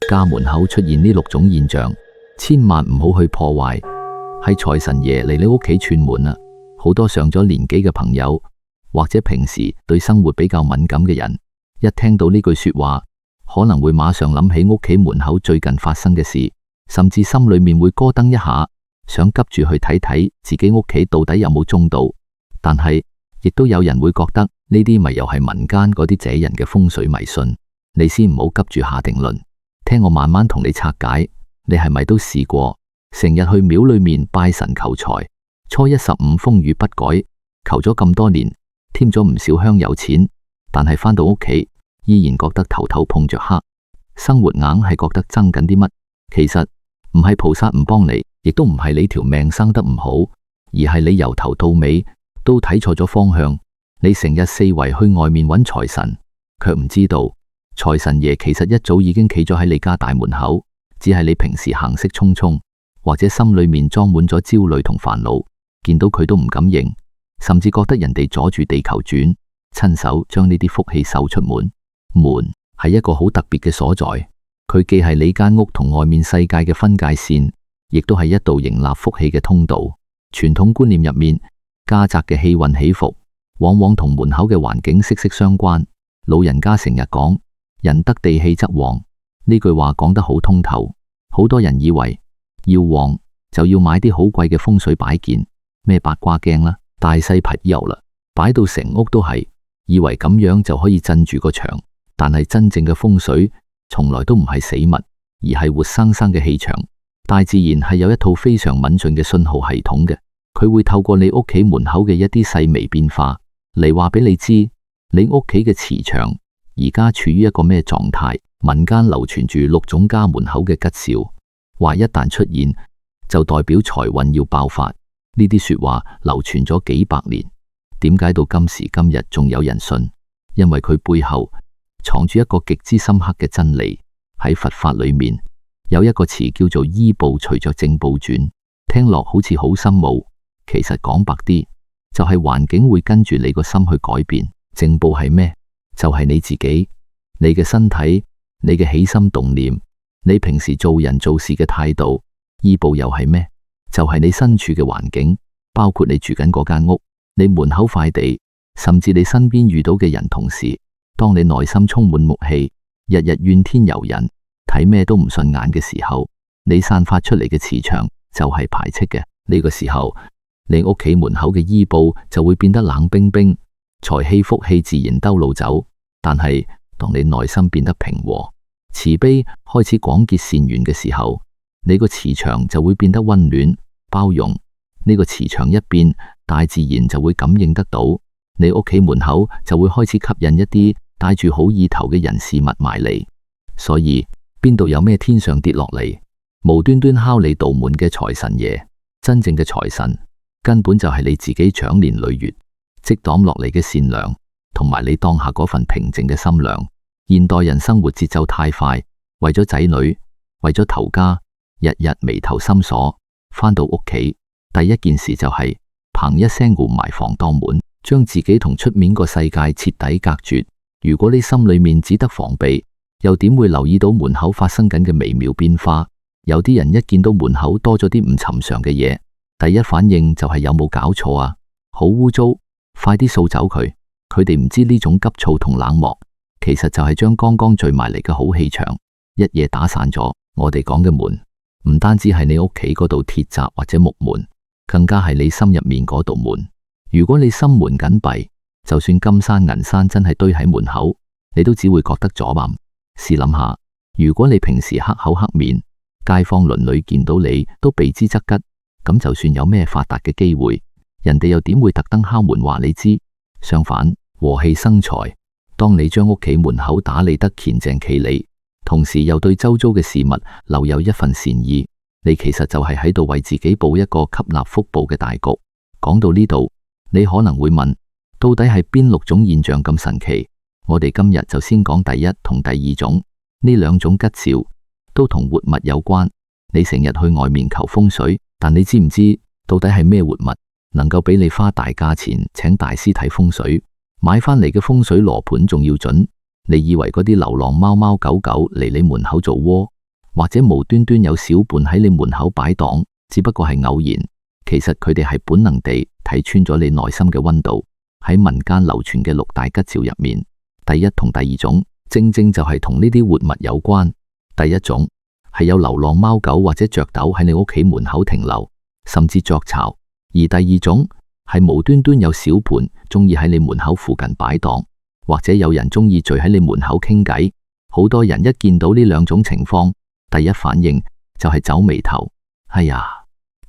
家門口出現呢6種現象，千萬唔好去破壞。係財神爺嚟你屋企串門啦！好多上咗年紀嘅朋友，或者平時對生活比較敏感嘅人，一聽到呢句說話，可能會馬上諗起屋企門口最近發生嘅事，甚至心裏面會咯噔一下，想急住去睇睇自己屋企到底有冇中到。但係亦都有人會覺得呢啲咪又係民間嗰啲借人嘅風水迷信，你先唔好急住下定論，聽我慢慢同你拆解。你係咪都試過成日去廟裏面拜神求財，初一十五風雨不改，求咗咁多年，添咗唔少香油錢，但係返到屋企依然覺得頭頭碰着黑，生活硬係覺得爭緊啲乜？其實唔係菩薩唔幫你，亦都唔係你條命生得唔好，而係你由頭到尾都睇錯咗方向。你成日四圍去外面揾財神，卻唔知道財神爺其實一早已經企咗喺你家大門口，只係你平時行色匆匆，或者心裏面裝滿咗焦慮同煩惱，見到佢都唔敢認，甚至覺得人哋阻住地球轉，親手將呢啲福氣收出門。門係一個好特別嘅所在，佢既係你間屋同外面世界嘅分界線，亦都係一道迎納福氣嘅通道。傳統觀念入面，家宅嘅氣運起伏，往往同門口嘅環境息息相關。老人家成日講，人得地氣則旺，呢句話講得好通透。好多人以為要旺就要買啲好貴嘅風水擺件，咩八卦鏡啦、大細貔貅啦，擺到成屋都係，以為咁樣就可以鎮住個牆。但係真正嘅風水從來都唔係死物，而係活生生嘅氣場。大自然係有一套非常敏銳嘅信號系統嘅，佢會透過你屋企門口嘅一啲細微變化嚟話俾你知，你屋企嘅磁場而家處於一個咩狀態。民間流傳住6種家門口嘅吉兆，話一旦出現就代表財運要爆發。呢啲說話流傳咗幾百年，點解到今時今日仲有人信？因為佢背後藏住一個極之深刻嘅真理。喺佛法裏面有一個詞叫做依報隨着正報轉，聽落好似好深奧，其實講白啲就係環境會跟住你個心去改變。正報係咩？就係你自己，你嘅身體，你嘅起心動念，你平時做人做事嘅態度。依報又係咩？就係你身處嘅環境，包括你住緊嗰間屋，你門口塊地，甚至你身邊遇到嘅人同事。當你內心充滿木氣，日日怨天尤人，睇咩都唔順眼嘅時候，你散發出嚟嘅磁場就係排斥嘅。呢個時候，你屋企門口嘅依報就會變得冷冰冰，財氣福氣自然兜路走。但係當你內心變得平和、慈悲，開始廣結善緣嘅時候，你個磁場就會變得溫暖、包容。呢個磁場一變，大自然就會感應得到，你屋企門口就會開始吸引一啲帶住好意頭嘅人事物埋嚟。所以邊度有咩天上跌落嚟，無端端敲你道門嘅財神爺？真正嘅財神根本就係你自己長年累月積攢落嚟嘅善良，同埋你當下嗰份平靜嘅心量。現代人生活節奏太快，為咗仔女，為咗頭家，日日眉頭深鎖，返到屋企第一件事就係砰一聲換埋防盜門，將自己同出面個世界徹底隔絕。如果你心裏面只得防備，又點會留意到門口發生緊嘅微妙變化？有啲人一見到門口多咗啲唔尋常嘅嘢，第一反應就係有冇搞錯啊？好污糟，快啲掃走佢。佢哋唔知呢種急躁同冷漠，其實就係將剛剛聚埋嚟嘅好氣場一夜打散咗。我哋講嘅門，唔單止係你屋企嗰道鐵閘或者木門，更加係你心入面嗰道門。如果你心門緊閉，就算金山銀山真係堆喺門口，你都只會覺得阻礙。試諗下，如果你平時黑口黑面，街坊鄰里見到你都避之則吉，咁就算有咩發達嘅機會，人哋又點會特登敲門話你知？相反，和氣生財。當你將屋企門口打理得乾淨企理，同時又對周遭嘅事物留有一份善意，你其實就係喺度為自己佈一個吸納福報嘅大局。講到呢度，你可能會問，到底係邊6種現象咁神奇？我哋今日就先講第一同第二種。呢2種吉兆都同活物有關。你成日去外面求風水，但你知唔知到底係咩活物能夠俾你花大價錢請大師睇風水，買翻嚟嘅風水羅盤仲要準？你以為嗰啲流浪貓貓狗狗嚟你門口做窩，或者無端端有小伴喺你門口擺檔，只不過係偶然。其實佢哋係本能地睇穿咗你內心嘅溫度。喺民間流傳嘅6大吉兆入面，第一同第二種正正就係同呢啲活物有關。第一種係有流浪貓狗或者雀斗喺你屋企門口停留，甚至築巢；而第二種係無端端有小伴中意喺你門口附近擺檔，或者有人中意聚喺你門口傾偈。好多人一見到呢兩種情況，第一反應就係皺眉頭。哎呀，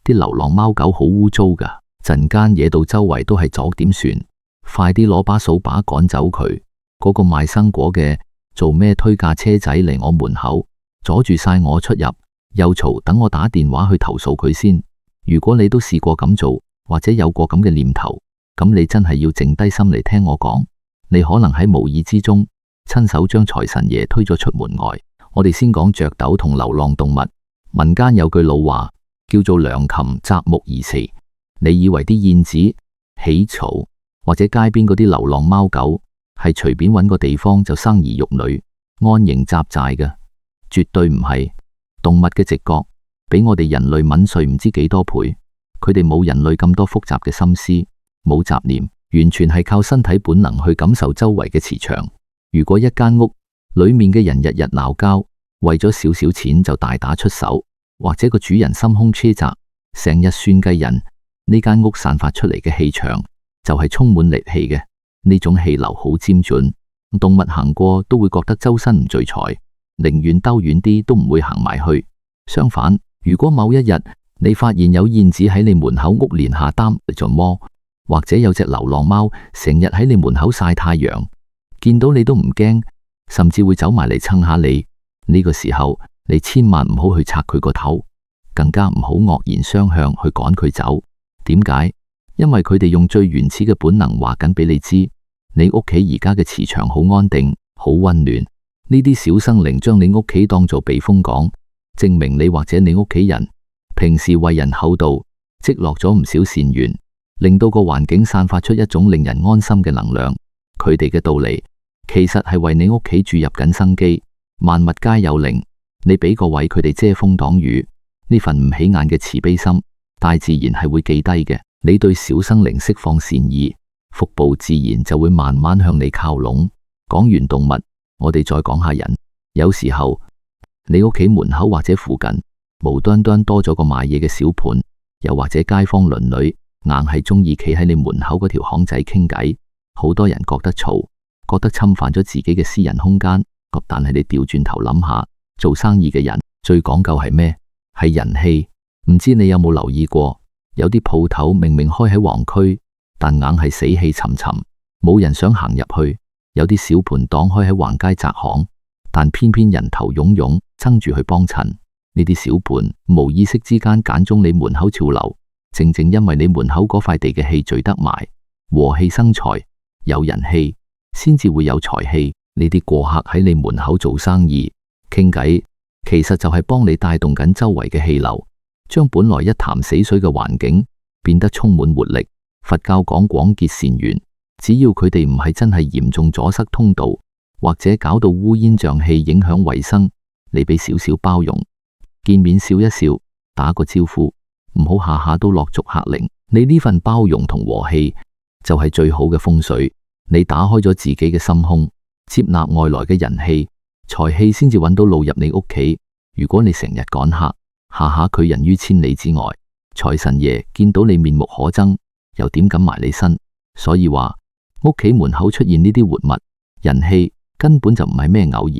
啲流浪貓狗好污糟噶，陣間惹到周圍都係咗點算？快啲攞把掃把趕走佢！嗰個賣生果嘅做咩推架車仔嚟我門口，阻住晒我出入，又嘈，等我打電話去投訴佢先。如果你都試過咁做，或者有過咁嘅念頭，咁你真係要靜低心嚟聽我講。你可能喺無意之中親手將財神爺推咗出門外。我哋先講雀斗同流浪動物。民間有句老話叫做良禽擇木而棲。你以為啲燕子、喜草或者街邊嗰啲流浪貓狗係隨便揾個地方就生兒育女、安營紮寨嘅？絕對唔係。動物嘅直覺比我哋人類敏銳唔知幾多倍，佢哋冇人類咁多複雜嘅心思，冇雜念，完全係靠身體本能去感受周圍嘅磁場。如果一間屋裏面嘅人日日鬧交，為咗少少錢就大打出手，或者個主人心胸奢窄，成日算計人，呢間屋散發出嚟嘅氣場就係充滿戾氣嘅。呢種氣流好尖銳，動物行過都會覺得周身唔聚財，寧願兜遠啲都唔會行埋去。相反，如果某一日你發現有燕子喺你門口屋檐下擔做麼，或者有隻流浪貓成日喺你門口曬太陽，見到你都唔驚，甚至會走埋嚟蹭下你，呢個時候你千萬唔好去拆佢個頭，更加唔好惡言相向去趕佢走。點解？因為佢哋用最原始嘅本能話緊俾你知，你屋企而家嘅磁場好安定、好溫暖。呢啲小生靈將你屋企當做避風港，證明你或者你屋企人平時為人厚道，積落咗唔少善緣，令到個環境散發出一種令人安心嘅能量。佢哋嘅到嚟其實係為你屋企注入緊生機。萬物皆有靈，你俾個位佢哋遮風擋雨，呢份唔起眼嘅慈悲心，大自然係會記低嘅。你對小生靈釋放善意，福報自然就會慢慢向你靠攏。講完動物，我哋再講下人。有時候你屋企門口或者附近無端端多咗個賣嘢嘅小盤，又或者街坊鄰里硬係中意企喺你門口嗰條巷仔傾偈，好多人覺得嘈，覺得侵犯咗自己嘅私人空間。但係你調轉頭諗下，做生意嘅人最講究係咩？係人氣。唔知你有冇留意過，有啲鋪頭明明開喺旺區，但硬係死氣沉沉，冇人想行入去。有啲小盤檔開喺橫街窄巷，但偏偏人頭湧湧，爭住去幫襯。呢啲小盤無意識之間揀中你門口潮流，正正因為你門口嗰塊地嘅氣聚得埋，和氣生財，有人氣先至會有財氣。呢啲過客喺你門口做生意傾偈，其實就係幫你帶動緊周圍嘅氣流，將本來一潭死水嘅環境變得充滿活力。佛教講廣結善緣，只要佢哋唔係真係嚴重阻塞通道，或者搞到烏煙瘴氣影響衛生，你俾少少包容，見面笑一笑，打個招呼，唔好下下都落足客令。你呢份包容同和氣就係最好嘅風水。你打開咗自己嘅心胸，接納外來嘅人氣、財氣，先至揾到路入你屋企。如果你成日趕客，下下拒人於千里之外，財神爺見到你面目可憎，又點敢埋你身？所以話屋企門口出現呢啲活物，人氣根本就唔係咩偶然，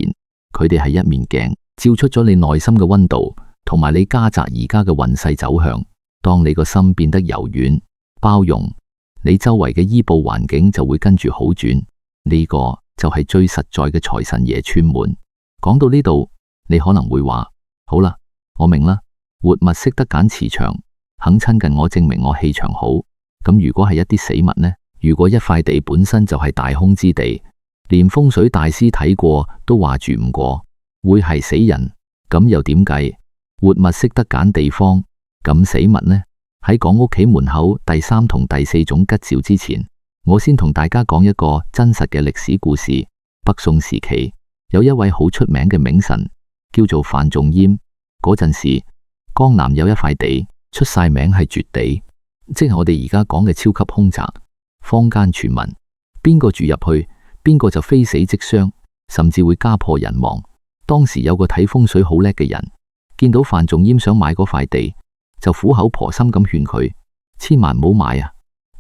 佢哋係一面鏡，照出咗你內心嘅溫度，同埋你家宅而家嘅運勢走向。當你個心變得柔軟、包容，你周圍嘅依報環境就會跟住好轉。呢個就係最實在嘅財神爺串門。講到呢度，你可能會話：好啦，我明啦，活物識得揀磁場，肯親近我，證明我氣場好。咁如果係一啲死物呢？如果一塊地本身就係大凶之地，連風水大師睇過都話住唔過，會係死人，咁又點計？活物識得揀地方，咁死物呢？喺講屋企門口第3同第4種吉兆之前，我先同大家講一個真實嘅歷史故事。北宋時期有一位好出名嘅名臣，叫做范仲淹。嗰陣時，江南有一塊地出晒名係絕地，即係我哋而家講嘅超級凶宅。坊間傳聞，邊個住入去，邊個就非死即傷，甚至會家破人亡。當時有個睇風水好叻嘅人，見到范仲淹想買嗰塊地，就苦口婆心咁勸佢，千萬唔好買啊！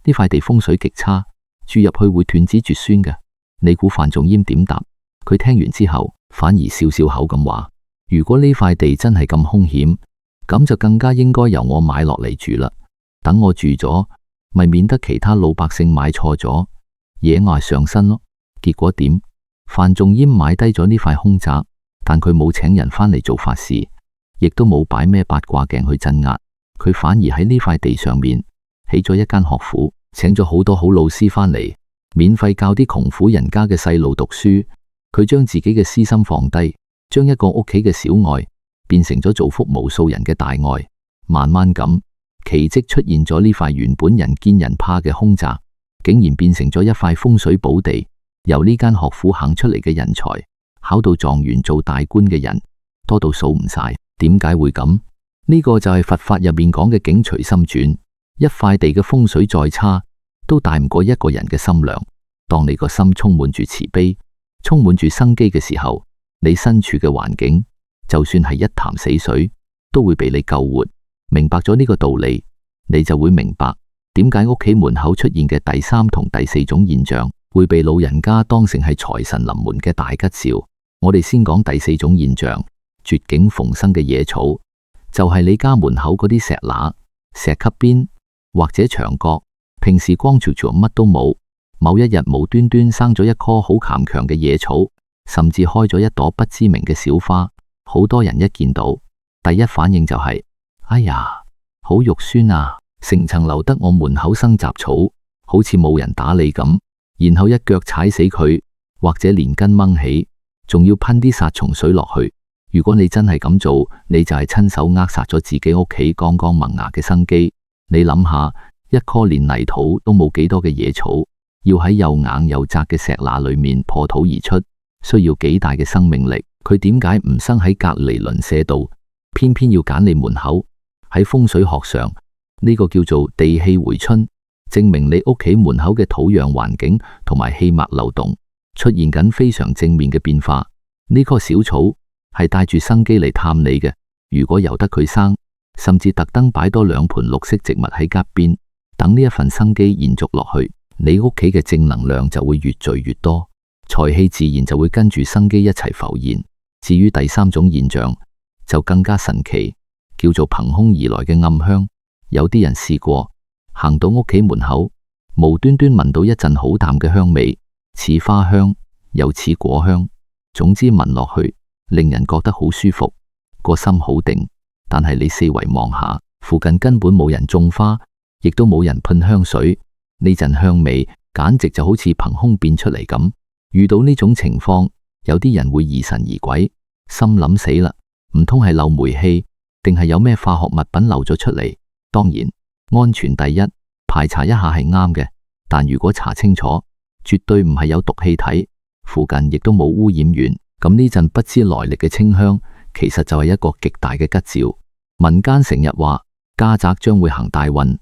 呢塊地風水極差，住入去會斷子絕孫嘅。你估范仲淹點答？佢聽完之後，反而笑笑口咁話：如果呢塊地真係咁兇險，咁就更加應該由我買落嚟住啦。等我住咗，咪免得其他老百姓買錯咗，野外上身咯。結果點？范仲淹買低咗呢塊凶宅，但佢冇請人返嚟做法事，亦都冇擺咩八卦鏡去鎮壓，佢反而喺呢塊地上面起咗一間學府，請咗好多好老師返嚟，免費教啲窮苦人家嘅細路讀書。佢將自己嘅私心放低，將一個屋企嘅小愛變成咗造福無數人嘅大愛。慢慢咁，奇蹟出現咗，呢塊原本人見人怕嘅凶宅，竟然變成咗一塊風水寶地。由呢間學府行出嚟嘅人才，考到狀元做大官嘅人，多到數唔晒。點解會咁？呢個就係佛法入面講嘅境隨心轉。一塊地嘅風水再差，都大唔過一個人嘅心量。當你個心充滿住慈悲，充滿住生機嘅時候，你身處嘅環境，就算係一潭死水，都會被你救活。明白咗呢個道理，你就會明白點解屋企門口出現嘅第三同第四種現象，會被老人家當成係財神臨門嘅大吉兆。我哋先講第四種現象，絕景逢生嘅野草，就係你家門口嗰啲石罅、石級邊或者牆角，平時光禿禿乜都冇，某一日無端端生咗一棵好強強嘅野草，甚至開咗一朵不知名嘅小花。好多人一見到，第一反應就係：哎呀，好肉酸啊！成層樓得我門口生雜草，好似冇人打理咁。然後一腳踩死佢，或者連根掹起，仲要噴啲殺蟲水落去。如果你真係咁做，你就係親手扼殺咗自己屋企剛剛萌芽嘅生機。你諗下，一棵連泥土都冇幾多嘅野草，要喺又硬又窄嘅石罅裏面破土而出，需要幾大嘅生命力？佢點解唔生喺隔籬鄰舍度，偏偏要揀你門口？喺風水學上，呢個叫做地氣回春，證明你屋企門口嘅土壤環境同埋氣脈流動出現緊非常正面嘅變化。呢棵小草係帶住生機嚟探你嘅。如果由得佢生，甚至特登擺多2盆綠色植物喺隔邊，等呢一份生機延續落去，你屋企嘅正能量就會越聚越多，財氣自然就會跟住生機一齊浮現。至於第三種現象就更加神奇，叫做憑空而來嘅暗香。有啲人試過行到屋企門口，無端端聞到一陣好淡嘅香味，似花香又似果香，總之聞落去令人覺得好舒服，個心好定。但係你四圍望下，附近根本冇人種花，亦都冇人噴香水，呢陣香味簡直就好似憑空變出嚟咁。遇到呢種情況，有啲人會疑神疑鬼，心諗死啦，唔通係漏煤氣，定係有咩化學物品漏咗出嚟？當然，安全第一，排查一下係啱嘅。但如果查清楚，絕對唔係有毒氣體，附近亦都冇污染源，咁呢陣不知來歷嘅清香，其實就係一個極大嘅吉兆。民間成日話家宅將會行大運，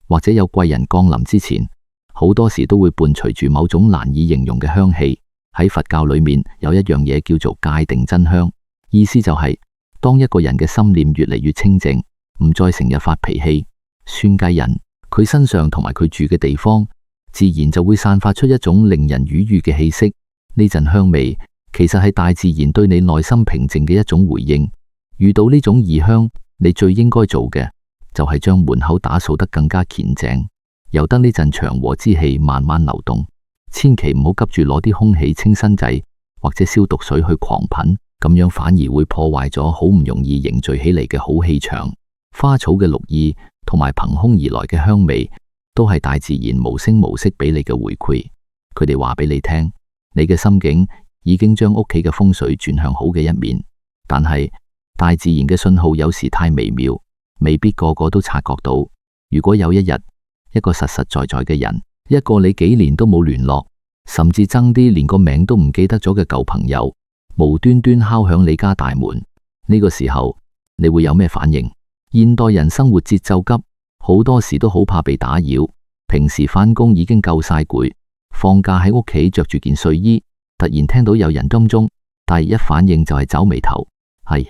或者有貴人降臨之前，好多時都會伴隨住某種難以形容嘅香氣。喺佛教裏面有一樣嘢叫做戒定真香，意思就係當一個人嘅心念越嚟越清淨，唔再成日發脾氣、算計人，佢身上同埋佢住嘅地方，自然就會散發出一種令人愉悅嘅氣息。呢陣香味其實係大自然對你內心平靜嘅一種回應。遇到呢種異香，你最應該做嘅就係將門口打掃得更加乾淨，由得呢陣祥和之氣慢慢流動。千祈唔好急住攞啲空氣清新劑或者消毒水去狂噴，咁樣反而會破壞咗好唔容易凝聚起嚟嘅好氣場。花草嘅綠意同埋憑空而來嘅香味，都係大自然無聲無息俾你嘅回饋。佢哋話俾你聽，你嘅心境已經將屋企嘅風水轉向好嘅一面。但係大自然嘅信號有時太微妙，未必個個都察覺到。如果有一日，一個實實在在嘅人，一個你幾年都冇聯絡，甚至爭啲連個名都唔記得咗嘅舊朋友，無端端敲響你家大門，呢個時候你會有咩反應？現代人生活節奏急，好多時都好怕被打擾。平時返工已經夠晒攰，放假喺屋企着住件睡衣，突然聽到有人鐘鐘，第一反應就係皺眉頭。哎呀，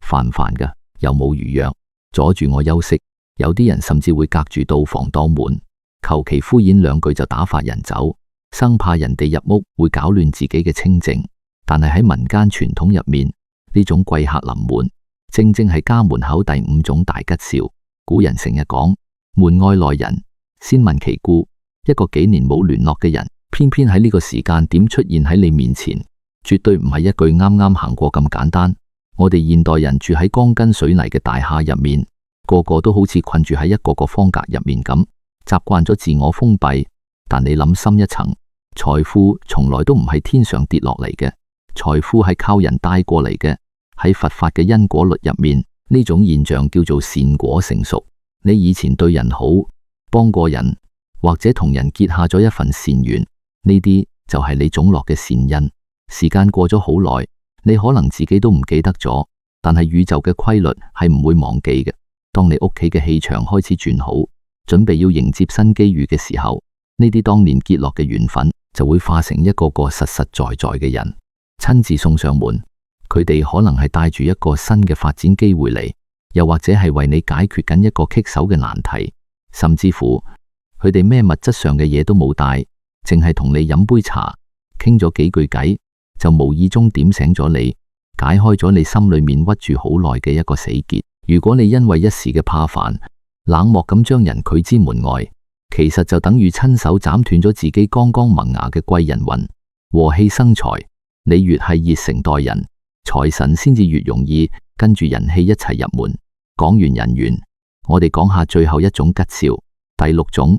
煩唔煩㗎？又冇預約，阻住我休息。有啲人甚至會隔住道防盜門，求其敷衍兩句就打發人走，生怕人哋入屋會搞亂自己嘅清靜。但係喺民間傳統入面，呢種貴客臨門，正正係家門口第5種大吉兆。古人成日講門外來人，先問其故。一個幾年冇聯絡嘅人，偏偏喺呢個時間點出現喺你面前，絕對唔係一句啱啱行過咁簡單。我哋現代人住喺鋼筋水泥嘅大廈入面，個個都好似困住喺一個個方格入面咁，習慣咗自我封閉。但你諗深一層，財富從來都唔係天上跌落嚟嘅，財富係靠人帶過嚟嘅。喺佛法嘅因果律入面，呢種現象叫做善果成熟。你以前對人好，幫過人，或者同人結下咗一份善緣，呢啲就係你種落嘅善因。時間過咗好耐，你可能自己都唔記得咗，但係宇宙嘅規律係唔會忘記嘅。當你屋企嘅氣場開始轉好，準備要迎接新機遇嘅時候，呢啲當年結落嘅緣分就會化成一個個實實在在嘅人，親自送上門。佢哋可能係帶住一個新嘅發展機會嚟，又或者係為你解決緊一個棘手嘅難題，甚至乎佢哋咩物質上嘅嘢都冇帶，淨係同你飲杯茶，傾咗幾句偈，就無意中點醒咗你，解開咗你心裏面屈住好耐嘅一個死結。如果你因為一時嘅怕煩，冷漠咁將人拒之門外，其實就等於親手斬斷咗自己剛剛萌芽嘅貴人運。和氣生財，你越係熱誠待人，財神先至越容易跟住人氣一齊入門。講完人緣，我哋講下最後一種吉兆，第6種，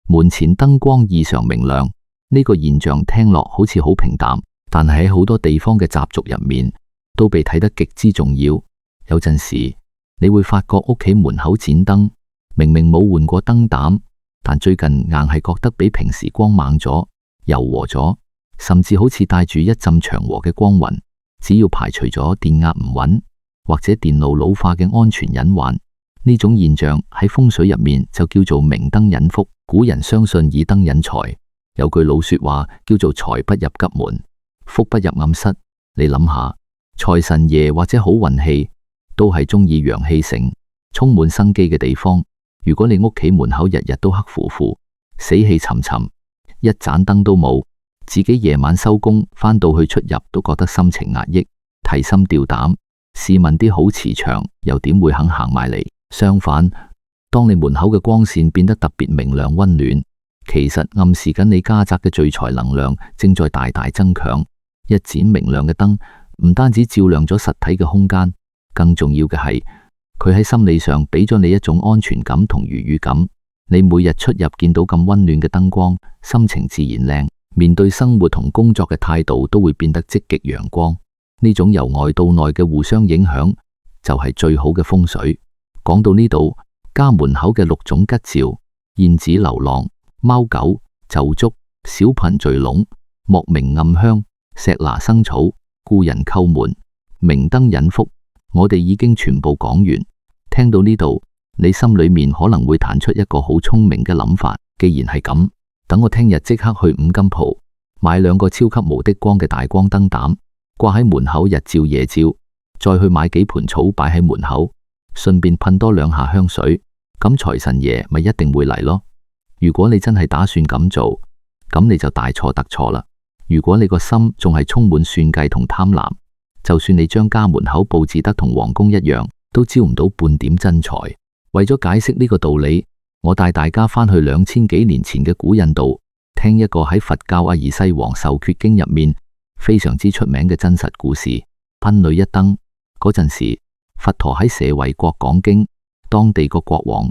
門前燈光異常明亮。呢個現象聽落好似好平淡，但係喺好多地方嘅習俗入面都被睇得極之重要。有陣時你會發覺屋企門口剪燈，明明冇換過燈膽，但最近硬係覺得比平時光猛咗、柔和咗，甚至好似帶住一陣祥和嘅光暈。只要排除咗電壓唔穩或者電路老化嘅安全隱患，呢種現象喺風水入面就叫做明燈引福。古人相信以燈引財，有句老說話叫做財不入急門，福不入暗室。你諗下，財神爺或者好運氣都係中意陽氣盛、充滿生機嘅地方。如果你屋企門口日日都黑乎乎、死氣沉沉，一盞燈都冇，自己夜晚收工返到去出入都覺得心情壓抑、提心吊膽。試問啲好磁場又點會肯行埋嚟？相反，當你門口嘅光線變得特別明亮溫暖，其實暗示緊你家宅嘅聚財能量正在大大增強。一盞明亮嘅燈唔單止照亮咗實體嘅空間，更重要嘅係佢喺心理上俾咗你一種安全感同愉悅感。你每日出入見到咁溫暖嘅燈光，心情自然靚，面對生活同工作嘅態度都會變得積極陽光。呢種由外到內嘅互相影響就係最好嘅風水。講到呢度，家門口嘅6種吉兆：燕子流浪、貓狗走足、小貧聚攏、莫名暗香、石拿生草、故人叩門、明燈引福，我哋已經全部講完。聽到呢度，你心裏面可能會彈出一個好聰明嘅諗法。既然係咁，等我聽日即刻去5金鋪買2個超級無敵光嘅大光燈膽，掛喺門口日照夜照，再去買幾盆草擺喺門口，順便噴多2下香水，咁財神爺咪一定會嚟咯。如果你真係打算咁做，咁你就大錯特錯啦。如果你個心仲係充滿算計同貪婪，就算你將家門口佈置得同皇宮一樣，都招唔到半點真財。為咗解釋呢個道理，我帶大家返去2000幾年前嘅古印度，聽一個喺佛教阿爾西王受決經入面非常之出名嘅真實故事。賓女一燈嗰陣時，佛陀喺舍衛國講經，當地個國王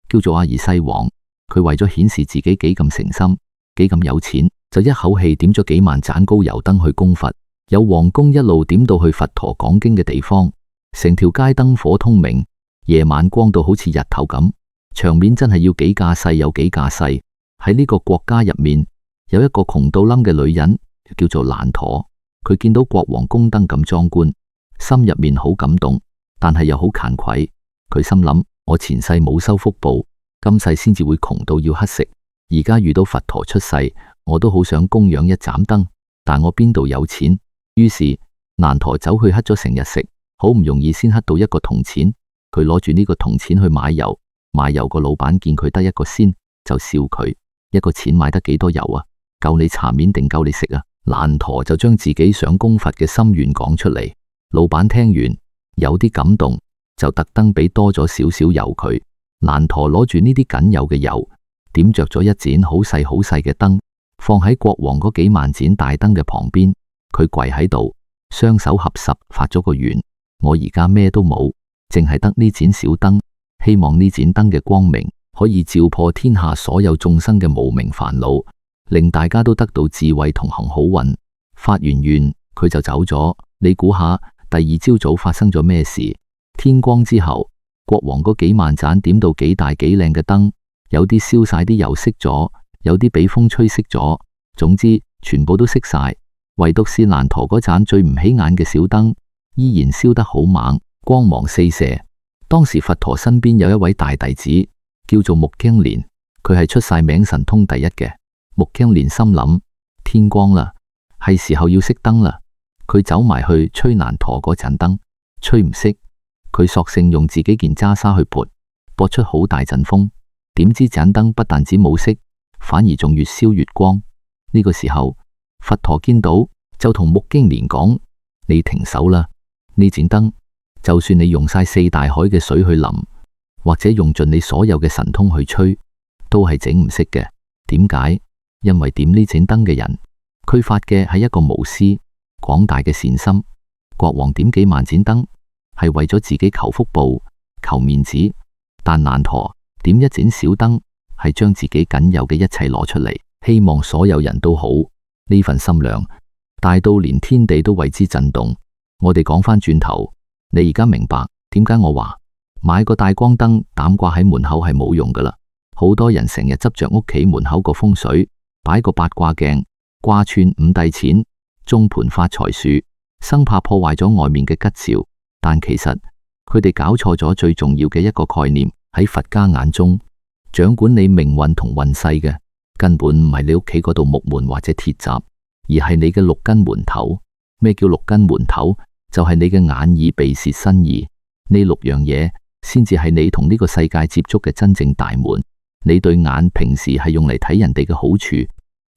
叫做阿爾西王，佢為咗顯示自己幾咁誠心、幾咁有錢，就一口氣點咗幾萬盞高油燈去供佛，由皇宮一路點到去佛陀講經嘅地方，成條街燈火通明，夜晚光到好似日頭咁，場面真係要幾架勢有幾架勢。喺呢個國家入面，有一個窮到冧嘅女人，叫做蘭陀。佢見到國王宮燈咁壯觀，心入面好感動，但係又好慚愧。佢心諗，我前世冇修福報，今世先至會窮到要乞食。而家遇到佛陀出世，我都好想供養一盞燈，但我邊度有錢？於是難陀走去乞咗成日食，好唔容易先乞到一個銅錢。佢攞住呢個銅錢去買油，賣油個老闆見佢得一個仙，就笑佢：一個錢買得幾多油啊？夠你茶面定夠你食啊？難陀就將自己想供佛嘅心願講出嚟。老闆聽完有啲感動，就特登俾多咗少少油佢。難陀攞住呢啲僅有嘅油，點着咗一盞好細好細嘅燈，放喺國王嗰幾萬盞大燈嘅旁邊。佢跪喺度，雙手合十發咗個願：我而家咩都冇，淨係得呢盞小燈，希望呢盞燈嘅光明可以照破天下所有眾生嘅無明煩惱，令大家都得到智慧同行好運。發完願佢就走咗。你估下第二朝早發生咗咩事？天光之後，國王嗰幾萬盞點到幾大幾靚嘅燈，有啲燒晒啲油熄咗，有啲俾風吹熄咗，總之全部都熄晒。唯獨是難陀嗰盞最唔起眼嘅小燈，依然燒得好猛，光芒四射。當時佛陀身邊有一位大弟子，叫做目犍連，佢係出晒名神通第一嘅。目犍連心諗，天光啦，係時候要熄燈啦。佢走埋去吹難陀嗰盞燈，吹唔熄，佢索性用自己件袈裟去撥出好大陣風。點知盞燈不但止冇熄，反而仲越燒越光。呢個時候，佛陀見到就同目犍連講：你停手啦！呢盞燈就算你用晒四大海嘅水去淋，或者用盡你所有嘅神通去吹，都係整唔熄嘅。點解？因為點呢盞燈嘅人，佢發嘅係一個無私廣大嘅善心。國王點幾萬盞燈係為咗自己求福報、求面子，但難陀點一盞小燈係將自己僅有嘅一切攞出嚟，希望所有人都好。呢份心量大到連天地都為之震動。我哋講返轉頭，你而家明白點解我話買個大光燈膽掛喺門口係冇用噶啦？好多人成日執着屋企門口個風水，擺個八卦鏡，掛串五帝錢、中盤發財樹，生怕破壞咗外面嘅吉兆。但其實佢哋搞錯咗最重要嘅一個概念。喺佛家眼中，掌管你命運同運勢嘅根本唔係你屋企嗰度木門或者鐵閘，而係你嘅六根門頭。咩叫六根門頭？就係你嘅眼耳鼻舌身意，呢六樣嘢先至係你同呢個世界接觸嘅真正大門。你對眼平時係用嚟睇人哋嘅好處，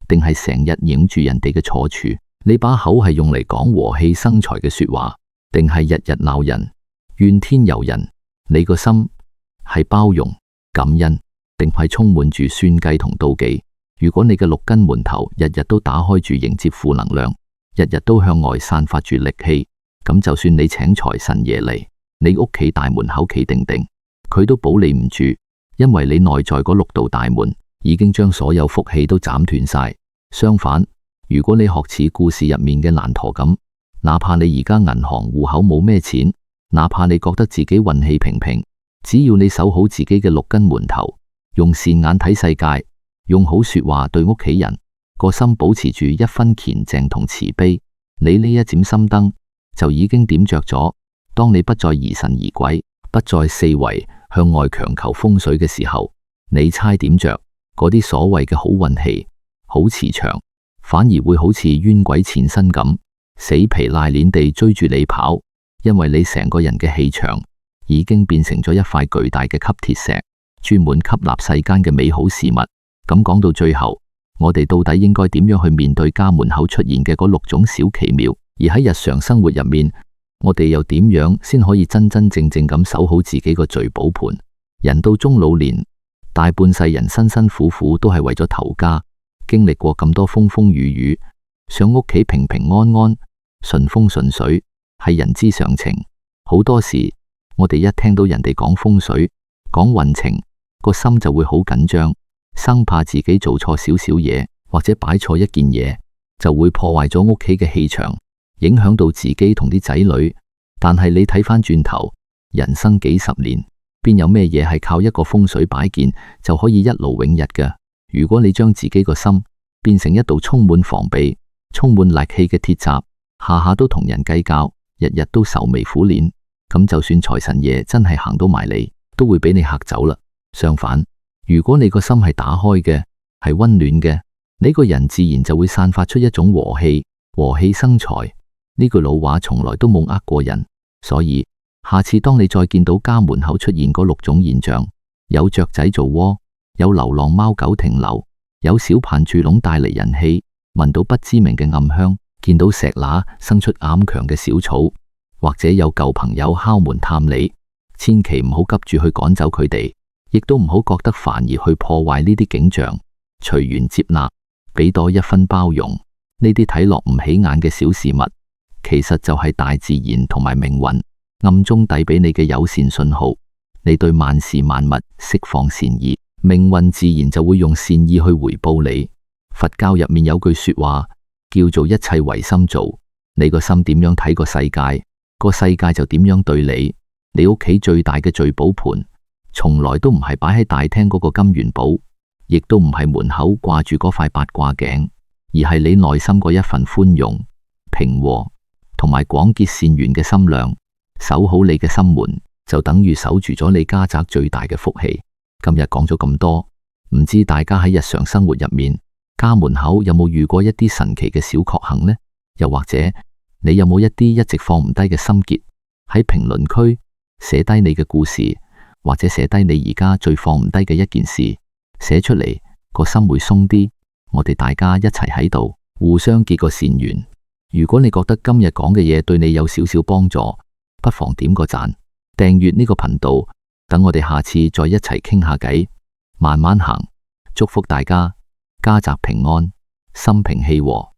定係成日影住人哋嘅錯處？你把口係用嚟講和氣生財嘅說話，定係日日鬧人、怨天尤人？你個心係包容、感恩，定係充滿住算計同妒忌？如果你嘅六根門頭日日都打開住迎接負能量，日日都向外散發住戾氣，咁就算你請財神爺嚟，你屋企大門口企定定，佢都保你唔住，因為你內在嗰六道大門已經將所有福氣都斬斷晒。相反，如果你學似故事入面嘅難陀咁，哪怕你而家銀行戶口冇咩錢，哪怕你覺得自己運氣平平，只要你守好自己嘅六根門頭，用善眼睇世界，用好說話對屋企人，個心保持住一分虔誠同慈悲，你呢一盞心燈就已經點着咗。當你不再疑神疑鬼，不再四圍向外強求風水嘅時候，你猜點着嗰啲所謂嘅好運氣、好磁場，反而會好似冤鬼纏身咁，死皮賴臉地追住你跑。因為你成個人嘅氣場已經變成咗一塊巨大嘅吸鐵石，專門吸納世間嘅美好事物。咁講到最後，我哋到底應該點樣去面對家門口出現嘅嗰六種小奇妙？而喺日常生活入面，我哋又點樣先可以真真正正咁守好自己個聚寶盤？人到中老年，大半世人辛辛苦苦都係為咗頭家，經歷過咁多風風雨雨，想屋企平平安安、順風順水，係人之常情。好多時，我哋一聽到人哋講風水、講運程，個心就會好緊張，生怕自己做錯少少嘢，或者擺錯一件嘢，就會破壞咗屋企嘅氣場，影響到自己同啲仔女。但係你睇返轉頭，人生幾十年，邊有咩嘢係靠一個風水擺件就可以一勞永逸嘅？如果你將自己個心變成一道充滿防備、充滿戾氣嘅鐵閘，下下都同人計較，日日都愁眉苦臉，咁就算財神爺真係行到埋嚟，都會俾你嚇走啦。相反，如果你個心係打開嘅，係溫暖嘅，你個人自然就會散發出一種和氣，和氣生財。呢句老話從來都冇呃過人，所以下次當你再見到家門口出現嗰6種現象，有雀仔做窩，有流浪貓狗停留，有小棚住籠帶嚟人氣，聞到不知名嘅暗香，見到石乸生出巖強嘅小草，或者有舊朋友敲門探你，千祈唔好急住去趕走佢哋，亦都唔好覺得煩而去破壞呢啲景象，隨緣接納，俾多一分包容。呢啲睇落唔起眼嘅小事物，其實就係大自然同埋命運暗中遞俾你嘅友善信號。你對萬事萬物釋放善意，命運自然就會用善意去回報你。佛教入面有句說話叫做一切唯心造，你個心點樣睇個世界，個世界就點樣對你。你屋企最大嘅聚寶盤，從來都唔係擺喺大廳嗰個金元寶，亦都唔係門口掛住嗰塊八卦鏡，而係你內心嗰一份寬容、平和同埋廣結善緣嘅心量。守好你嘅心門，就等於守住咗你家宅最大嘅福氣。今日講咗咁多，唔知大家喺日常生活入面，家門口有冇遇過一啲神奇嘅小確幸呢？又或者你有冇一啲一直放唔低嘅心結？喺評論區寫低你嘅故事，或者寫低你而家最放唔低嘅一件事，寫出嚟個心會鬆啲。我哋大家一齊喺度互相結個善緣。如果你覺得今日講嘅嘢對你有少少幫助，不妨點個讚，訂閱呢個頻道，等我哋下次再一齊傾下偈，慢慢行。祝福大家家宅平安，心平氣和。